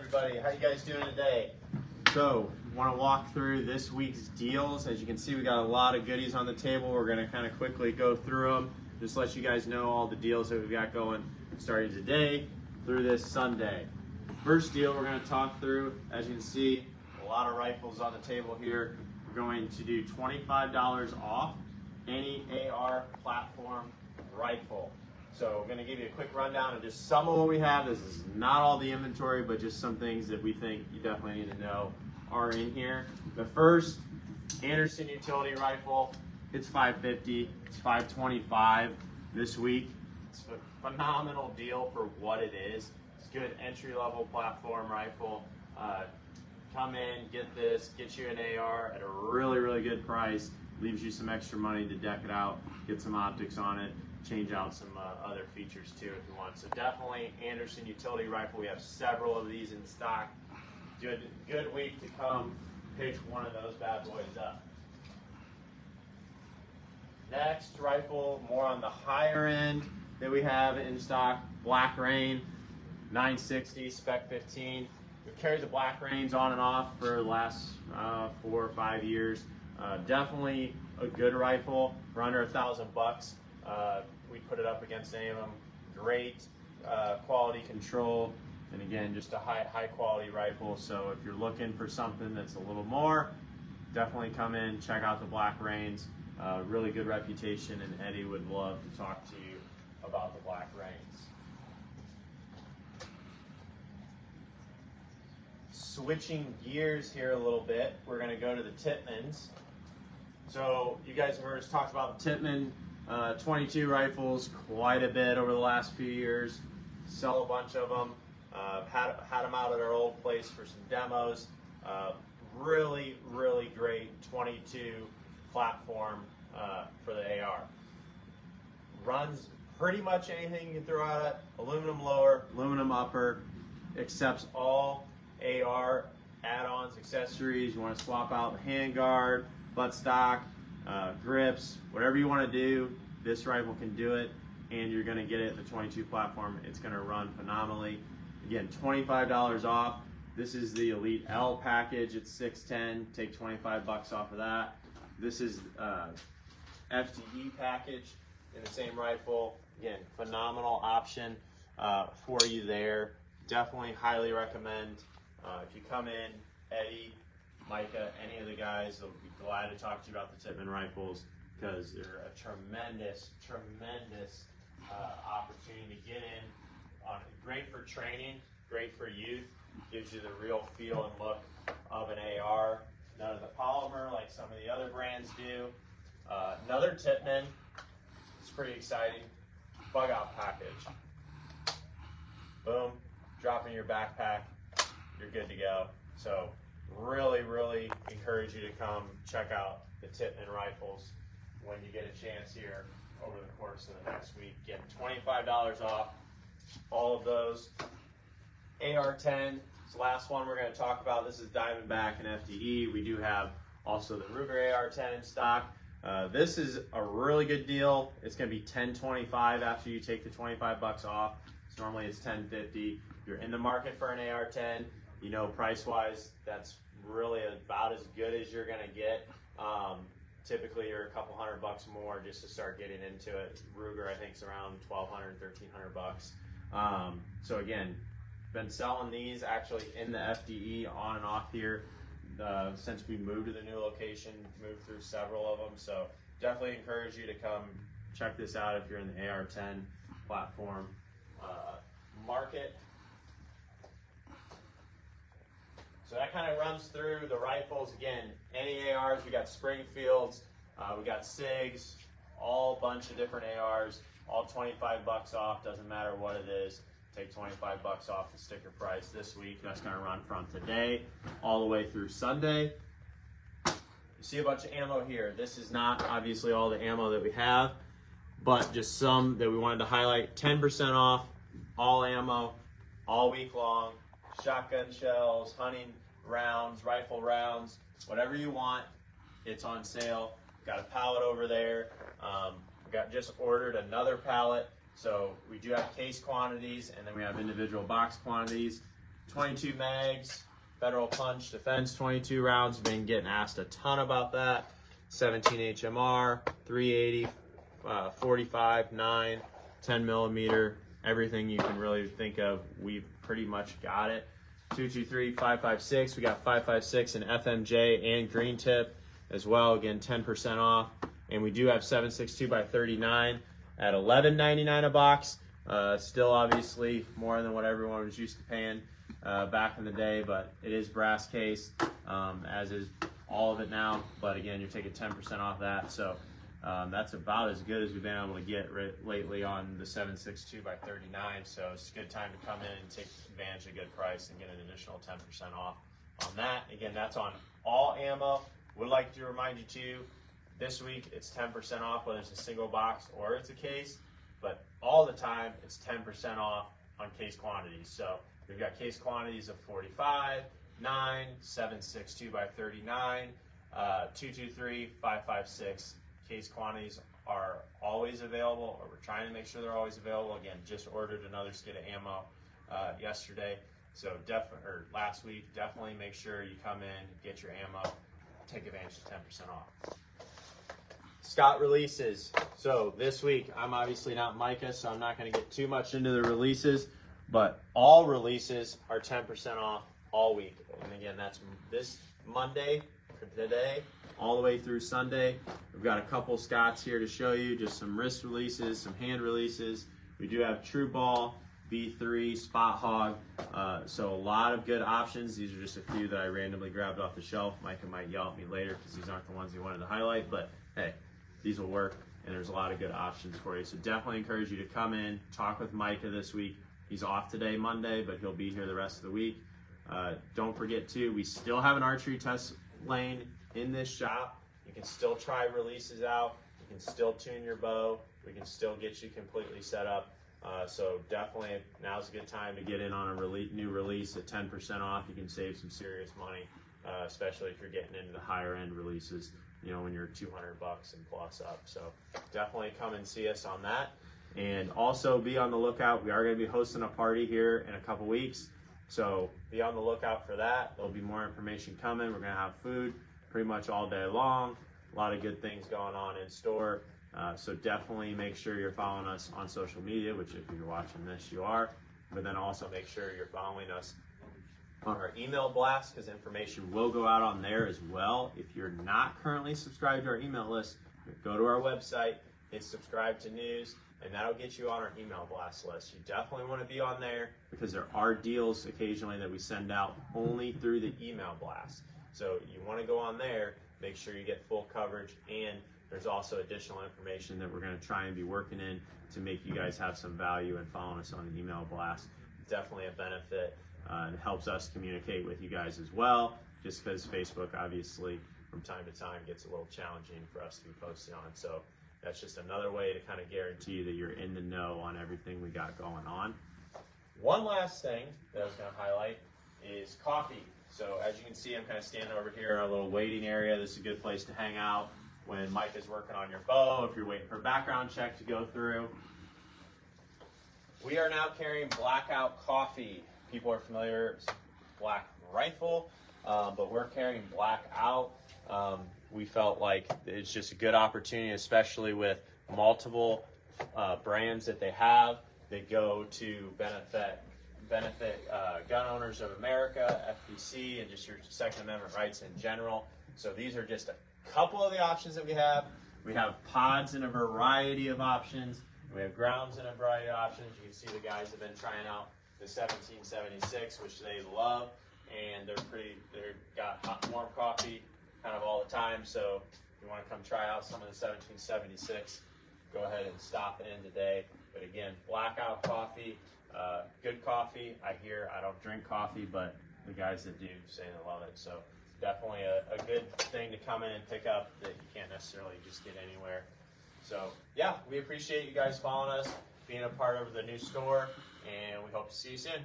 everybody. How you guys doing today? So, want to walk through this week's deals. As you can see, we got a lot of goodies on the table. We're going to kind of quickly go through them. Just let you guys know all the deals that we've got going starting today through this Sunday. First deal we're going to talk through, as you can see, a lot of rifles on the table here. We're going to do $25 off any AR platform rifle. So we're going to give you a quick rundown of just some of what we have. This is not all the inventory, but just some things that we think you definitely need to know are in here. The first, Anderson utility rifle. It's $550. It's $525 this week. It's a phenomenal deal for what it is. It's a good entry-level platform rifle. Come in, get this, get you an AR at a really, really good price. Leaves you some extra money to deck it out, get some optics on it, change out some other features too if you want. So definitely Anderson utility rifle. We have several of these in stock. Good week to come pick one of those bad boys up. Next rifle, more on the higher end that we have in stock, Black Rain 960 Spec 15. We've carried the Black Rains on and off for the last 4 or 5 years. Definitely a good rifle for under $1,000. We put it up against any of them. Great quality control, and again, just a high quality rifle. So if you're looking for something that's a little more, definitely come in, check out the Black Rains. Really good reputation, and Eddie would love to talk to you about the Black Rains. Switching gears here a little bit, we're going to go to the Tippmans. So you guys have heard us talk about the Tippmann 22 rifles quite a bit over the last few years. Sell a bunch of them. Had them out at our old place for some demos. Really, really great 22 platform for the AR. Runs pretty much anything you can throw at it. Aluminum lower, aluminum upper. Accepts all AR add-ons, accessories. You want to swap out the handguard, buttstock, grips, whatever you want to do, this rifle can do it, and you're going to get it at the 22 platform. It's going to run phenomenally. Again, $25 off. This is the Elite L package. It's $610. Take $25 off of that. This is FTE package in the same rifle. Again, phenomenal option for you there. Definitely highly recommend. If you come in, Eddie, Micah, any of the guys, they'll be glad to talk to you about the Tippmann rifles, because they're a tremendous opportunity to get in. Great for training, great for youth, gives you the real feel and look of an AR. None of the polymer like some of the other brands do. Another Tippmann, it's pretty exciting, bug out package. Boom, drop in your backpack, you're good to go. So really encourage you to come check out the Tippmann rifles when you get a chance here over the course of the next week. Get $25 off all of those. AR-10 is the last one we're going to talk about. This is Diamondback and FDE. We do have also the Ruger AR-10 in stock. This is a really good deal. It's going to be $10.25 after you take the $25 off. So normally it's $10.50. If you're in the market for an AR-10, you know, price-wise, that's really about as good as you're gonna get. Typically, you're a couple $100 more just to start getting into it. Ruger, I think, is around $1,200, $1,300. So again, been selling these actually in the FDE on and off here since we moved to the new location. Moved through several of them, so definitely encourage you to come check this out if you're in the AR-10 platform market. So that kind of runs through the rifles. Again, any ARs, we got Springfields, we got SIGs, all bunch of different ARs, all $25 off, doesn't matter what it is. Take $25 off the sticker price this week. That's gonna run from today all the way through Sunday. You see a bunch of ammo here. This is not obviously all the ammo that we have, but just some that we wanted to highlight. 10% off, all ammo, all week long. Shotgun shells, hunting rounds, rifle rounds, whatever you want, it's on sale. Got a pallet over there. We got just ordered another pallet. So we do have case quantities, and then we have individual box quantities. 22 mags, Federal Punch Defense 22 rounds. Been getting asked a ton about that. 17 HMR, 380, 45, 9, 10 millimeter, everything you can really think of, we've pretty much got it. 223, 556, we got 556 in FMJ and green tip as well. Again, 10% off. And we do have 762 by 39 at $11.99 a box. Still obviously more than what everyone was used to paying back in the day, but it is brass cased, as is all of it now. But again, you're taking 10% off that. So that's about as good as we've been able to get lately on the 762 by 39. So it's a good time to come in and take advantage of a good price and get an additional 10% off on that. Again, that's on all ammo. Would like to remind you too, this week it's 10% off whether it's a single box or it's a case, but all the time it's 10% off on case quantities. So we've got case quantities of 45, 9, 762 by 39, 223, 556. Case quantities are always available, or we're trying to make sure they're always available. Again, just ordered another skid of ammo yesterday, so last week. Definitely make sure you come in, get your ammo, take advantage of 10% off. Scott releases. So this week, I'm obviously not Micah, so I'm not going to get too much into the releases, but all releases are 10% off all week. And again, that's this Monday for today, all the way through Sunday. We've got a couple Scotts here to show you, just some wrist releases, some hand releases. We do have True Ball, B3, Spot Hog, so a lot of good options. These are just a few that I randomly grabbed off the shelf. Micah might yell at me later because these aren't the ones he wanted to highlight, but hey, these will work, and there's a lot of good options for you. So definitely encourage you to come in, talk with Micah this week. He's off today, Monday, but he'll be here the rest of the week. Don't forget too, we still have an archery test lane in this shop. You can still try releases out. You can still tune your bow. We can still get you completely set up. So definitely now's a good time to get in on a new release at 10% off. You can save some serious money, especially if you're getting into the higher end releases, you know, when you're 200 bucks and plus up. So definitely come and see us on that. And also be on the lookout. We are going to be hosting a party here in a couple weeks. So be on the lookout for that. There'll be more information coming. We're going to have food pretty much all day long. A lot of good things going on in store. So definitely make sure you're following us on social media, which if you're watching this, you are. But then also make sure you're following us on our email blast, because information will go out on there as well. If you're not currently subscribed to our email list, go to our website, hit subscribe to news, and that'll get you on our email blast list. You definitely want to be on there because there are deals occasionally that we send out only through the email blast. So you want to go on there, make sure you get full coverage, and there's also additional information that we're going to try and be working in to make you guys have some value in following us on the email blast. Definitely a benefit. It helps us communicate with you guys as well, just because Facebook obviously from time to time gets a little challenging for us to be posting on. So that's just another way to kind of guarantee that you're in the know on everything we got going on. One last thing that I was going to highlight is coffee. So as you can see, I'm kind of standing over here in our little waiting area. This is a good place to hang out when Mike is working on your bow, if you're waiting for a background check to go through. We are now carrying Blackout Coffee. People are familiar with Black Rifle, but we're carrying Blackout. We felt like it's just a good opportunity, especially with multiple brands that they have that go to benefit gun owners of America, FPC, and just your Second Amendment rights in general. So these are just a couple of the options that we have. We have pods in a variety of options. We have grounds in a variety of options. You can see the guys have been trying out the 1776, which they love, and they've got hot, warm coffee kind of all the time. So if you want to come try out some of the 1776, go ahead and stop in today. But again, Blackout Coffee, good coffee. I don't drink coffee, but the guys that do say they love it. So definitely a good thing to come in and pick up that you can't necessarily just get anywhere. So yeah, we appreciate you guys following us, being a part of the new store, and we hope to see you soon.